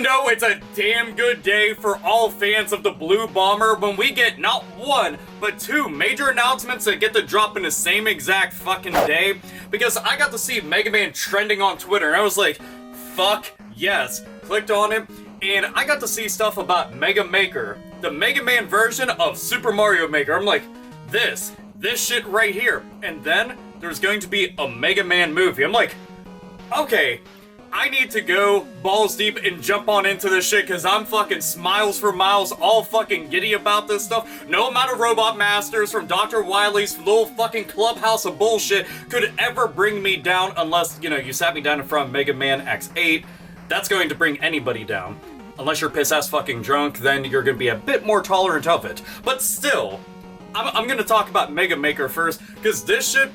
know it's a damn good day for all fans of the Blue Bomber when we get not one, but two major announcements that get to drop in the same exact fucking day, because I got to see Mega Man trending on Twitter, and I was like, fuck yes. Clicked on it, and I got to see stuff about Mega Maker, the Mega Man version of Super Mario Maker. I'm like, this shit right here. And then there's going to be a Mega Man movie. I'm like, okay, I need to go balls deep and jump on into this shit, because I'm fucking smiles for miles all fucking giddy about this stuff. No amount of Robot Masters from Dr. Wily's little fucking clubhouse of bullshit could ever bring me down, unless, you know, you sat me down in front of Mega Man X8. That's going to bring anybody down. Unless you're piss-ass fucking drunk, then you're gonna be a bit more tolerant of it. But still, I'm gonna talk about Mega Maker first, because this shit,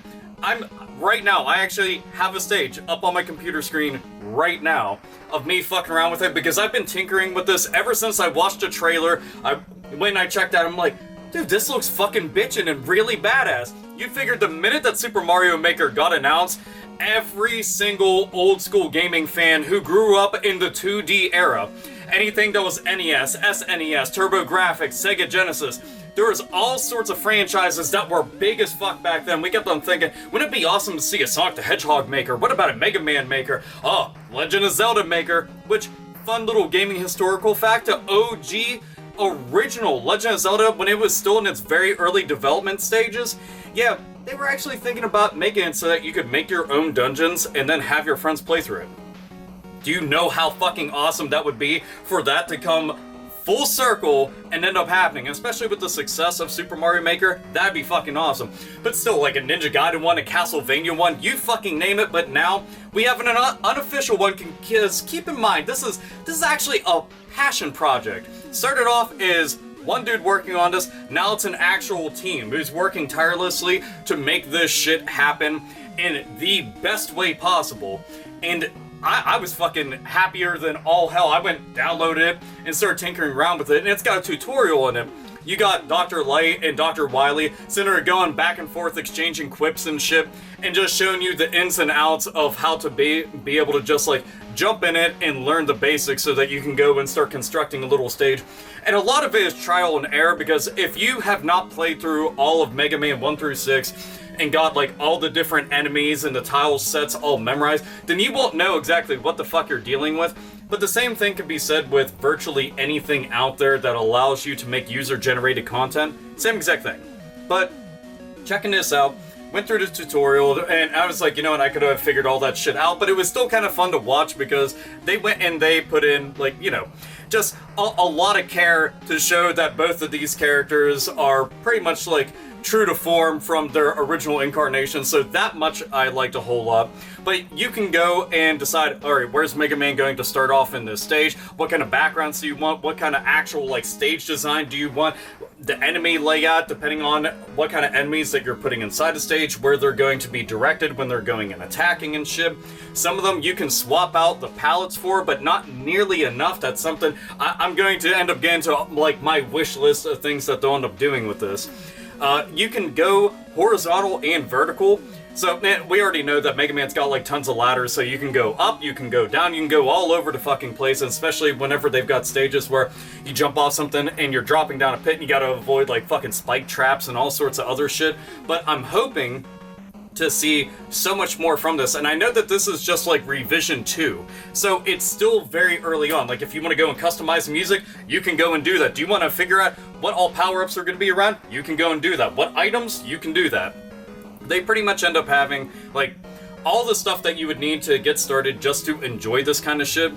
right now, I actually have a stage up on my computer screen right now of me fucking around with it, because I've been tinkering with this ever since I watched the trailer. When I checked out, I'm like, dude, this looks fucking bitchin' and really badass. You figured the minute that Super Mario Maker got announced, every single old school gaming fan who grew up in the 2D era, anything that was NES, SNES, TurboGrafx, Sega Genesis, there was all sorts of franchises that were big as fuck back then. We kept on thinking, wouldn't it be awesome to see a Sonic the Hedgehog maker? What about a Mega Man maker? Oh, Legend of Zelda maker. Which, fun little gaming historical fact, the OG original Legend of Zelda, when it was still in its very early development stages, yeah, they were actually thinking about making it so that you could make your own dungeons and then have your friends play through it. Do you know how fucking awesome that would be for that to come full circle and end up happening? Especially with the success of Super Mario Maker, that'd be fucking awesome. But still, like a Ninja Gaiden one, a Castlevania one, you fucking name it, but now we have an unofficial one, because keep in mind, this is actually a passion project. Started off as one dude working on this, now it's an actual team who's working tirelessly to make this shit happen in the best way possible. And I was fucking happier than all hell. I went, downloaded it, and started tinkering around with it, and it's got a tutorial in it. You got Dr. Light and Dr. Wily sitting there going back and forth, exchanging quips and shit, and just showing you the ins and outs of how to be able to just like jump in it and learn the basics so that you can go and start constructing a little stage. And a lot of it is trial and error, because if you have not played through all of Mega Man 1 through 6 and got like all the different enemies and the tile sets all memorized, then you won't know exactly what the fuck you're dealing with. But the same thing can be said with virtually anything out there that allows you to make user-generated content. Same exact thing. But checking this out, went through the tutorial, and I was like, you know what, I could have figured all that shit out, but it was still kind of fun to watch, because they went and they put in, like, you know, just a lot of care to show that both of these characters are pretty much like true to form from their original incarnation, so that much I liked a whole lot. But you can go and decide, alright, where's Mega Man going to start off in this stage? What kind of backgrounds do you want? What kind of actual like stage design do you want? The enemy layout, depending on what kind of enemies that you're putting inside the stage, where they're going to be directed when they're going and attacking and shit. Some of them you can swap out the palettes for, but not nearly enough. That's something I'm going to end up getting to, like, my wish list of things that they'll end up doing with this. You can go horizontal and vertical. So, man, we already know that Mega Man's got like tons of ladders, so you can go up, you can go down, you can go all over the fucking place, and especially whenever they've got stages where you jump off something and you're dropping down a pit and you gotta avoid like fucking spike traps and all sorts of other shit. But I'm hoping to see so much more from this, and I know that this is just like revision 2, so it's still very early on. Like, if you want to go and customize the music, you can go and do that. Do you want to figure out what all power-ups are going to be around? You can go and do that. What items? You can do that. They pretty much end up having like all the stuff that you would need to get started just to enjoy this kind of shit.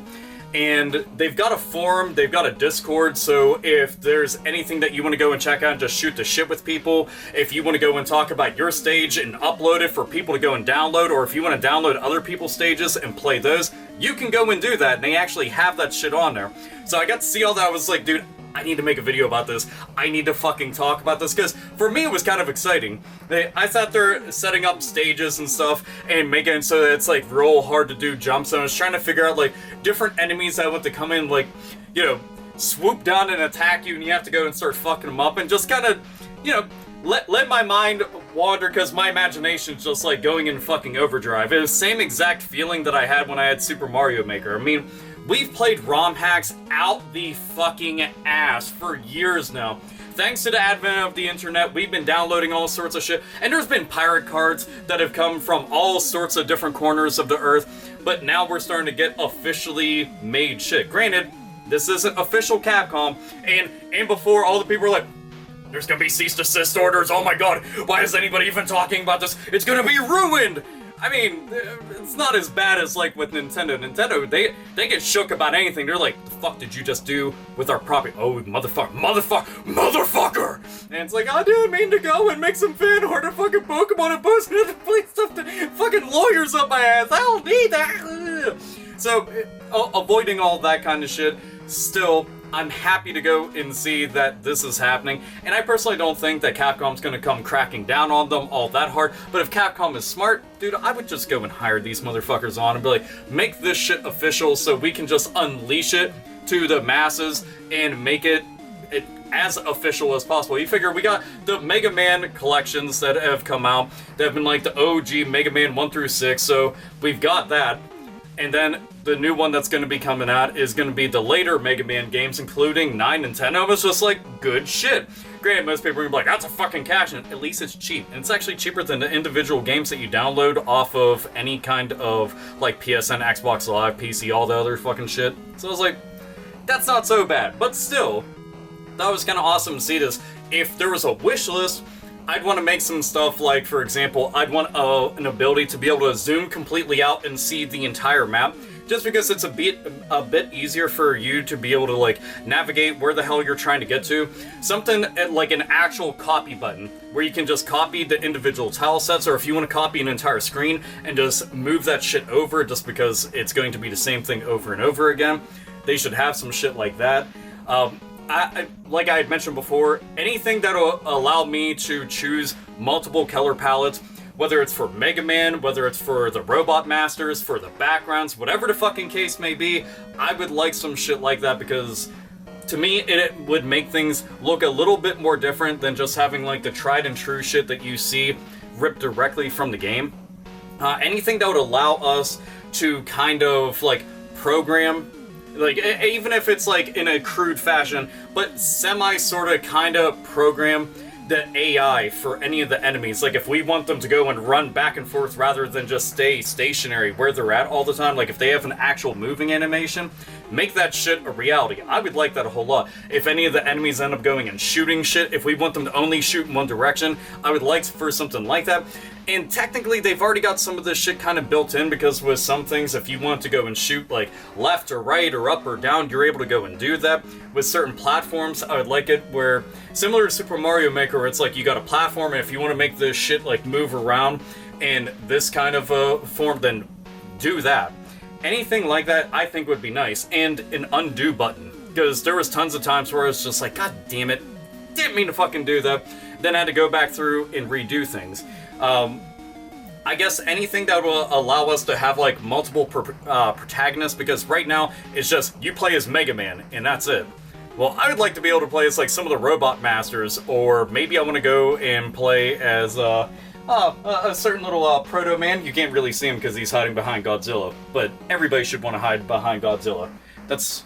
And they've got a forum, they've got a Discord, so if there's anything that you want to go and check out and just shoot the shit with people, if you want to go and talk about your stage and upload it for people to go and download, or if you want to download other people's stages and play those, you can go and do that, and they actually have that shit on there. So I got to see all that. I was like, dude, I need to make a video about this. I need to fucking talk about this, because for me it was kind of exciting. I sat there setting up stages and stuff and making it so that it's like real hard to do jumps, and I was trying to figure out like different enemies that want to come in, like, you know, swoop down and attack you, and you have to go and start fucking them up, and just kind of, you know, let my mind wander, because my imagination's just like going in fucking overdrive. It was the same exact feeling that I had when I had Super Mario Maker. I mean, we've played ROM hacks out the fucking ass for years now. Thanks to the advent of the internet, we've been downloading all sorts of shit, and there's been pirate cards that have come from all sorts of different corners of the earth, but now we're starting to get officially made shit. Granted, this isn't official Capcom, and before, all the people were like, there's gonna be cease desist orders, oh my god, why is anybody even talking about this? It's gonna be ruined! I mean, it's not as bad as like with Nintendo. Nintendo, they get shook about anything. They're like, the fuck did you just do with our property? Oh, motherfucker! And it's like, I didn't mean to go and make some fan art of fucking Pokemon and post it and play stuff to fucking lawyers up my ass. I don't need that. So, avoiding all that kind of shit, still, I'm happy to go and see that this is happening, and I personally don't think that Capcom's gonna come cracking down on them all that hard, but if Capcom is smart, dude, I would just go and hire these motherfuckers on and be like, make this shit official so we can just unleash it to the masses and make it as official as possible. You figure we got the Mega Man collections that have come out, that have been like the OG Mega Man 1 through 6, so we've got that. And then the new one that's going to be coming out is going to be the later Mega Man games, including 9 and 10. It was just like, good shit. Granted, most people are going to be like, that's a fucking cash in. At least it's cheap. And it's actually cheaper than the individual games that you download off of any kind of, like, PSN, Xbox Live, PC, all the other fucking shit. So I was like, that's not so bad. But still, that was kind of awesome to see this. If there was a wish list, I'd want to make some stuff like, for example, I'd want an ability to be able to zoom completely out and see the entire map, just because it's a bit easier for you to be able to like navigate where the hell you're trying to get to. Something like an actual copy button, where you can just copy the individual tile sets, or if you want to copy an entire screen and just move that shit over just because it's going to be the same thing over and over again. They should have some shit like that. Like I had mentioned before, anything that'll allow me to choose multiple color palettes, whether it's for Mega Man, whether it's for the Robot Masters, for the backgrounds, whatever the fucking case may be, I would like some shit like that, because to me, it would make things look a little bit more different than just having like the tried and true shit that you see ripped directly from the game. Anything that would allow us to kind of like program, like, even if it's like in a crude fashion, but semi sort of kind of program the AI for any of the enemies. Like, if we want them to go and run back and forth rather than just stay stationary where they're at all the time, like if they have an actual moving animation, make that shit a reality. I would like that a whole lot. If any of the enemies end up going and shooting shit, if we want them to only shoot in one direction, I would like for something like that. And technically, they've already got some of this shit kind of built in, because with some things, if you want to go and shoot like left or right or up or down, you're able to go and do that. With certain platforms, I would like it where, similar to Super Mario Maker, where it's like you got a platform, and if you want to make this shit like move around in this kind of form, then do that. Anything like that, I think would be nice. And an undo button, because there was tons of times where it's just like, god damn it, didn't mean to fucking do that. Then I had to go back through and redo things. I guess anything that will allow us to have like multiple protagonists, because right now it's just you play as Mega Man and that's it. Well, I would like to be able to play as like some of the Robot Masters, or maybe I want to go and play as a certain little Proto Man. You can't really see him because he's hiding behind Godzilla, but everybody should want to hide behind Godzilla. That's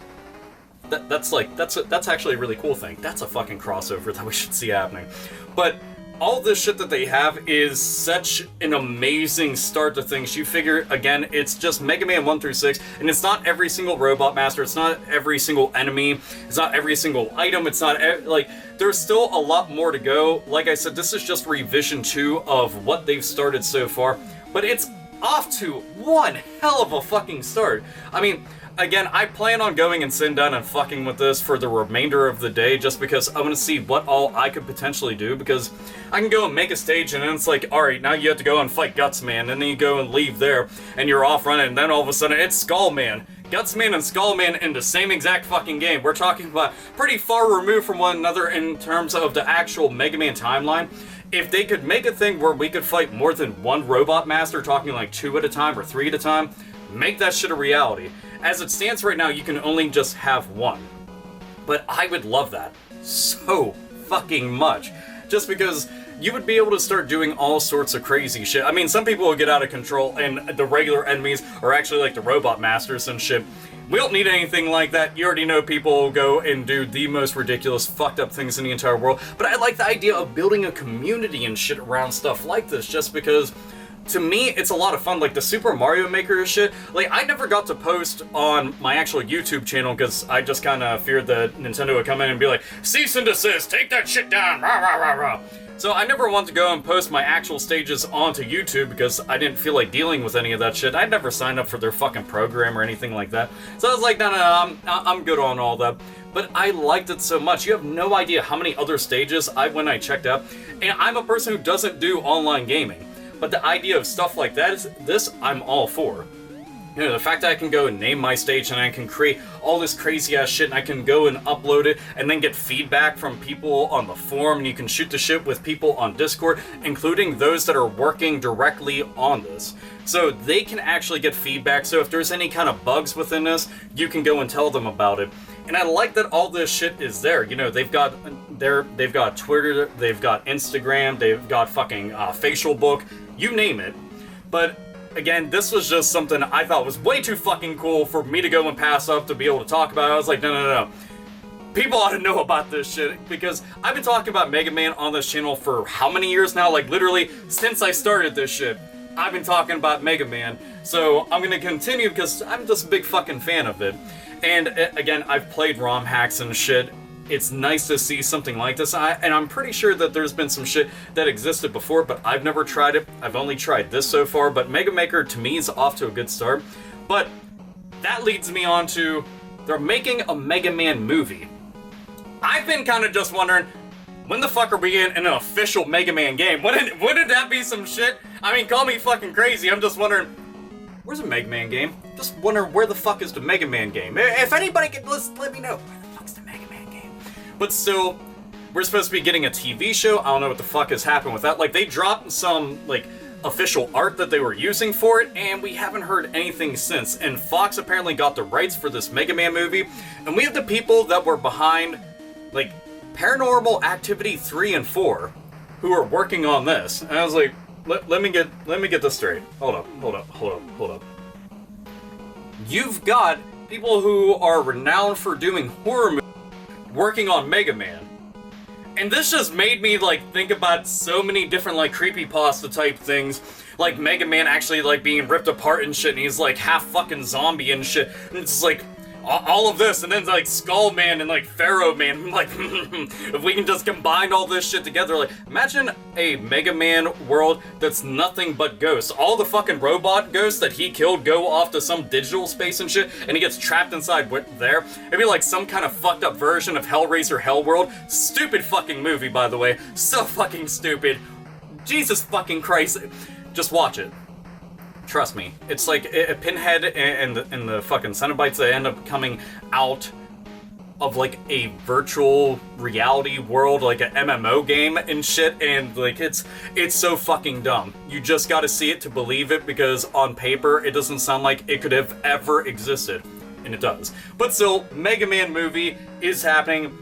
actually a really cool thing. That's a fucking crossover that we should see happening. But all this shit that they have is such an amazing start to things. You figure, again, it's just Mega Man 1 through 6, and it's not every single Robot Master, it's not every single enemy, it's not every single item, it's not, like, there's still a lot more to go. Like I said, this is just revision 2 of what they've started so far, but it's off to one hell of a fucking start. I mean, again, I plan on going and sitting down and fucking with this for the remainder of the day, just because I want to see what all I could potentially do, because I can go and make a stage and then it's like, alright, now you have to go and fight Gutsman, and then you go and leave there, and you're off running, and then all of a sudden it's Skullman. Gutsman and Skullman in the same exact fucking game. We're talking about pretty far removed from one another in terms of the actual Mega Man timeline. If they could make a thing where we could fight more than one Robot Master, talking like 2 at a time or 3 at a time, make that shit a reality. As it stands right now, you can only just have one. But I would love that so fucking much. Just because you would be able to start doing all sorts of crazy shit. I mean, some people will get out of control and the regular enemies are actually like the Robot Masters and shit. We don't need anything like that. You already know people go and do the most ridiculous, fucked up things in the entire world. But I like the idea of building a community and shit around stuff like this, just because, to me, it's a lot of fun. Like the Super Mario Maker shit, like I never got to post on my actual YouTube channel because I just kind of feared that Nintendo would come in and be like, cease and desist, take that shit down, rah rah rah rah. So I never wanted to go and post my actual stages onto YouTube because I didn't feel like dealing with any of that shit. I'd never signed up for their fucking program or anything like that. So I was like, no, I'm good on all that. But I liked it so much. You have no idea how many other stages I checked out. And I'm a person who doesn't do online gaming. But the idea of stuff like that, I'm all for. You know, the fact that I can go and name my stage and I can create all this crazy ass shit and I can go and upload it and then get feedback from people on the forum, and you can shoot the shit with people on Discord, including those that are working directly on this. So they can actually get feedback, so if there's any kind of bugs within this, you can go and tell them about it. And I like that all this shit is there. You know, they've got Twitter, they've got Instagram, they've got fucking Facial Book, you name it. But again, this was just something I thought was way too fucking cool for me to go and pass up to be able to talk about. I was like, no. People ought to know about this shit, because I've been talking about Mega Man on this channel for how many years now? Like, literally, since I started this shit, I've been talking about Mega Man. So, I'm gonna continue because I'm just a big fucking fan of it. And, again, I've played ROM hacks and shit. It's nice to see something like this, and I'm pretty sure that there's been some shit that existed before, but I've never tried it. I've only tried this so far, but Mega Maker, to me, is off to a good start. But that leads me on to, they're making a Mega Man movie. I've been kind of just wondering, when the fuck are we in an official Mega Man game? Wouldn't that be some shit? I mean, call me fucking crazy, I'm just wondering, where's a Mega Man game? Just wondering, where the fuck is the Mega Man game? If anybody could let me know. But still, we're supposed to be getting a TV show. I don't know what the fuck has happened with that. Like, they dropped some, like, official art that they were using for it, and we haven't heard anything since. And Fox apparently got the rights for this Mega Man movie, and we have the people that were behind, like, Paranormal Activity 3 and 4, who are working on this. And I was like, let me get this straight. Hold up. You've got people who are renowned for doing horror movies working on Mega Man. And this just made me, like, think about so many different, like, creepypasta type things. Like, Mega Man actually, like, being ripped apart and shit, and he's, like, half fucking zombie and shit. And it's like, all of this, and then, like, Skull Man and, like, Pharaoh Man. Like, if we can just combine all this shit together, like, imagine a Mega Man world that's nothing but ghosts. All the fucking robot ghosts that he killed go off to some digital space and shit, and he gets trapped inside there. It'd be like some kind of fucked up version of Hellraiser Hellworld. Stupid fucking movie, by the way. So fucking stupid. Jesus fucking Christ. Just watch it. Trust me, it's like a Pinhead and the fucking Cenobites that end up coming out of like a virtual reality world, like an MMO game and shit, and like it's so fucking dumb. You just gotta see it to believe it, because on paper it doesn't sound like it could have ever existed, and it does. But still, Mega Man movie is happening,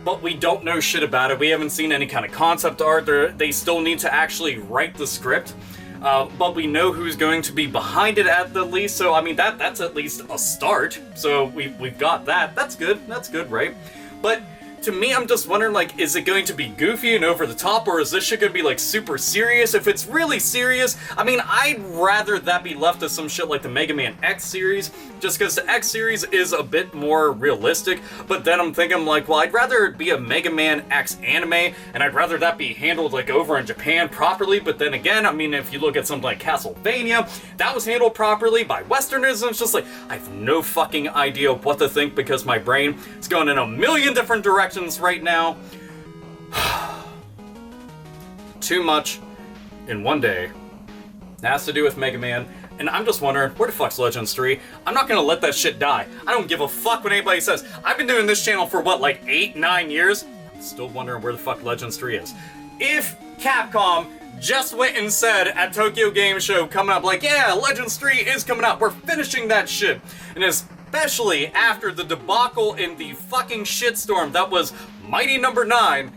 but we don't know shit about it. We haven't seen any kind of concept art. They still need to actually write the script. But we know who's going to be behind it at the least, so I mean that's at least a start. So we've got that. That's good, right? But to me, I'm just wondering, like, is it going to be goofy and over the top, or is this shit gonna be like super serious? If it's really serious, I mean, I'd rather that be left to some shit like the Mega Man X series, just because the X series is a bit more realistic. But then I'm thinking, like, well, I'd rather it be a Mega Man X anime, and I'd rather that be handled like over in Japan properly. But then again, I mean, if you look at something like Castlevania, that was handled properly by Westerners, and it's just like, I have no fucking idea what to think, because my brain is going in a million different directions right now. Too much in one day. It has to do with Mega Man, and I'm just wondering, where the fuck's Legends 3? I'm not gonna let that shit die. I don't give a fuck what anybody says. I've been doing this channel for what, like 8-9 years? I'm still wondering where the fuck Legends 3 is. If Capcom just went and said at Tokyo Game Show coming up, like, yeah, Legends 3 is coming out, we're finishing that shit, and especially after the debacle in the fucking shitstorm that was Mighty Number 9,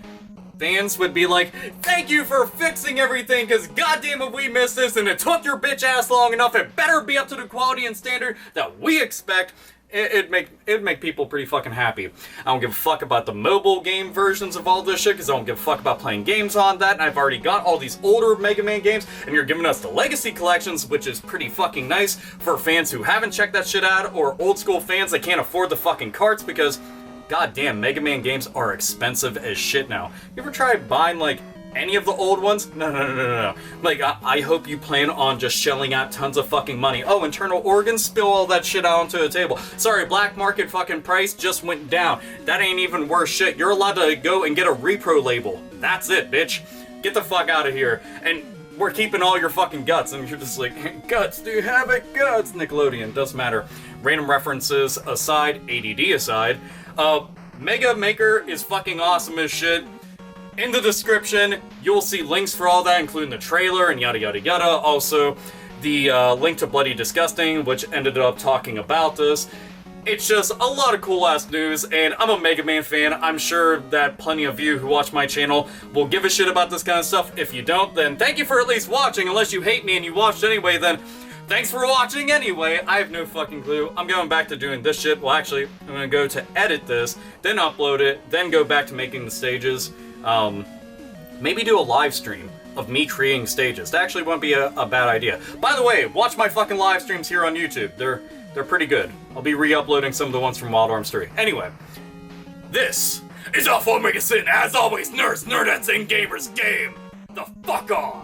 fans would be like, thank you for fixing everything, because goddamn it, we missed this, and it took your bitch ass long enough, it better be up to the quality and standard that we expect. It'd make people pretty fucking happy. I don't give a fuck about the mobile game versions of all this shit, because I don't give a fuck about playing games on that, and I've already got all these older Mega Man games, and you're giving us the Legacy Collections, which is pretty fucking nice for fans who haven't checked that shit out, or old school fans that can't afford the fucking carts, because goddamn, Mega Man games are expensive as shit now. You ever try buying, like, any of the old ones? No. Like, I hope you plan on just shelling out tons of fucking money. Oh, internal organs? Spill all that shit out onto the table. Sorry, black market fucking price just went down. That ain't even worth shit. You're allowed to go and get a repro label. That's it, bitch. Get the fuck out of here. And we're keeping all your fucking guts. And you're just like, guts, do you have it? Guts. Nickelodeon, doesn't matter. Random references aside, ADD aside, Mega Maker is fucking awesome as shit. In the description, you'll see links for all that, including the trailer and yada yada yada. Also, the link to Bloody Disgusting, which ended up talking about this. It's just a lot of cool-ass news, and I'm a Mega Man fan. I'm sure that plenty of you who watch my channel will give a shit about this kind of stuff. If you don't, then thank you for at least watching. Unless you hate me and you watched anyway, then thanks for watching anyway. I have no fucking clue. I'm going back to doing this shit. Well, actually, I'm gonna go to edit this, then upload it, then go back to making the stages. Maybe do a live stream of me creating stages. That actually wouldn't be a bad idea. By the way, watch my fucking live streams here on YouTube. They're pretty good. I'll be re-uploading some of the ones from Wild Arms 3. Anyway, this is AlphaOmegaSin. As always, nerds, nerdettes, and gamers game the fuck on.